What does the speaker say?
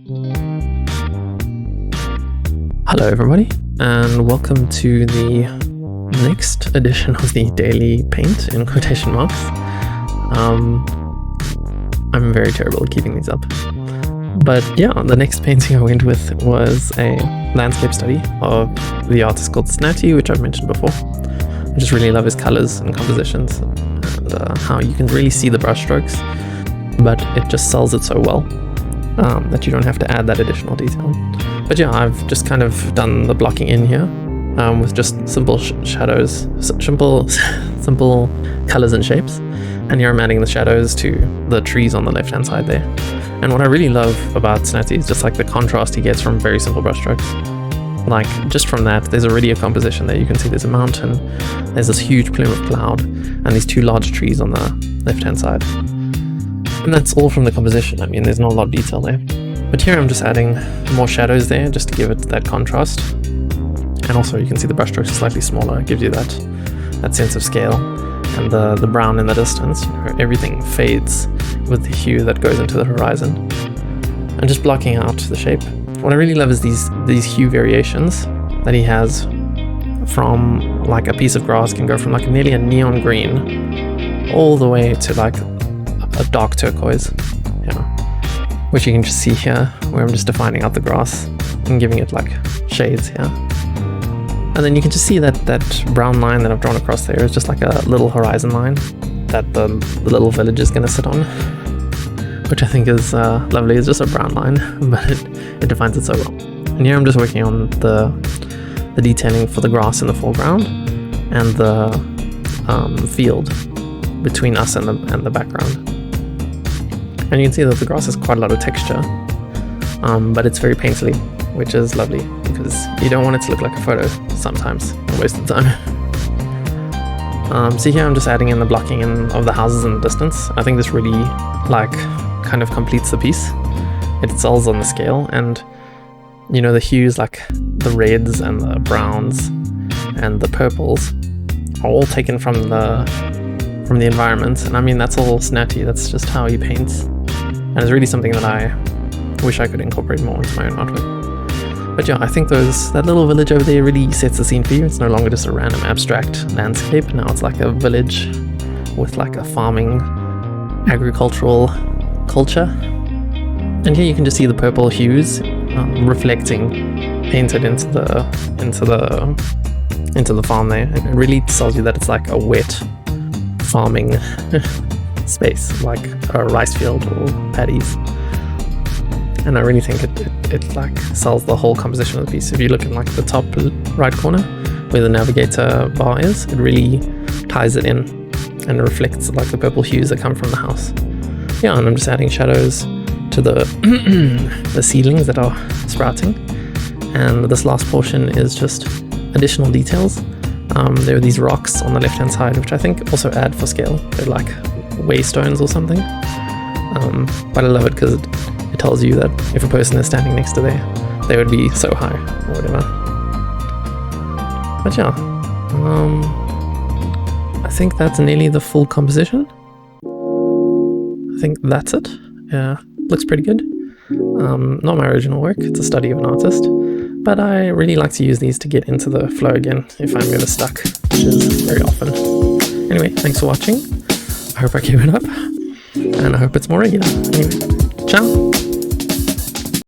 Hello everybody, and welcome to the next edition of the Daily Paint in quotation marks. I'm very terrible at keeping these up. But yeah, the next painting I went with was a landscape study of the artist called Snatti, which I've mentioned before. I just really love his colors and compositions, and how you can really see the brush strokes, but it just sells it so well that you don't have to add that additional detail. But yeah, I've just kind of done the blocking in here with just simple shadows, simple colors and shapes. And here I'm adding the shadows to the trees on the left hand side there. And what I really love about Snatti is just like the contrast he gets from very simple brushstrokes. Like just from that, there's already a composition there. You can see there's a mountain, there's this huge plume of cloud, and these two large trees on the left hand side. And that's all from the composition. I mean, there's not a lot of detail there. But here I'm just adding more shadows there just to give it that contrast. And also you can see the brushstrokes are slightly smaller. It gives you that sense of scale. And the brown in the distance, everything fades with the hue that goes into the horizon. And just blocking out the shape. What I really love is these hue variations that he has from like a piece of grass can go from like nearly a neon green all the way to like a dark turquoise, which you can just see here where I'm just defining out the grass and giving it like shades here. And then you can just see that brown line that I've drawn across there is just like a little horizon line that the little village is going to sit on, which I think is lovely. It's just a brown line, but it defines it so well. And here I'm just working on the detailing for the grass in the foreground and the field between us and the background. And you can see that the grass has quite a lot of texture, but it's very painterly, which is lovely because you don't want it to look like a photo sometimes, most of the time. So here I'm just adding in the blocking in of the houses in the distance. I think this really like kind of completes the piece. It sells on the scale, and you know, the hues like the reds and the browns and the purples are all taken from the environment. And I mean, that's all Snatti, that's just how he paints. And it's really something that I wish I could incorporate more into my own artwork. But yeah, I think that little village over there really sets the scene for you. It's no longer just a random abstract landscape. Now it's like a village with like a farming, agricultural culture. And here you can just see the purple hues reflecting, painted into the farm there. It really tells you that it's like a wet farming space, like a rice field or paddies. And I really think it like sells the whole composition of the piece. If you look in like the top right corner where the navigator bar is, it really ties it in and reflects like the purple hues that come from the house. Yeah, and I'm just adding shadows to the seedlings that are sprouting. And this last portion is just additional details. There are these rocks on the left hand side, which I think also add for scale. They're like waystones or something. But I love it because it tells you that if a person is standing next to there, they would be so high or whatever. But yeah, I think that's nearly the full composition. I think that's it. Yeah, looks pretty good. Not my original work, it's a study of an artist. But I really like to use these to get into the flow again if I'm ever stuck, which is very often. Anyway, thanks for watching. I hope I keep it up, and I hope it's more regular. Anyway, ciao!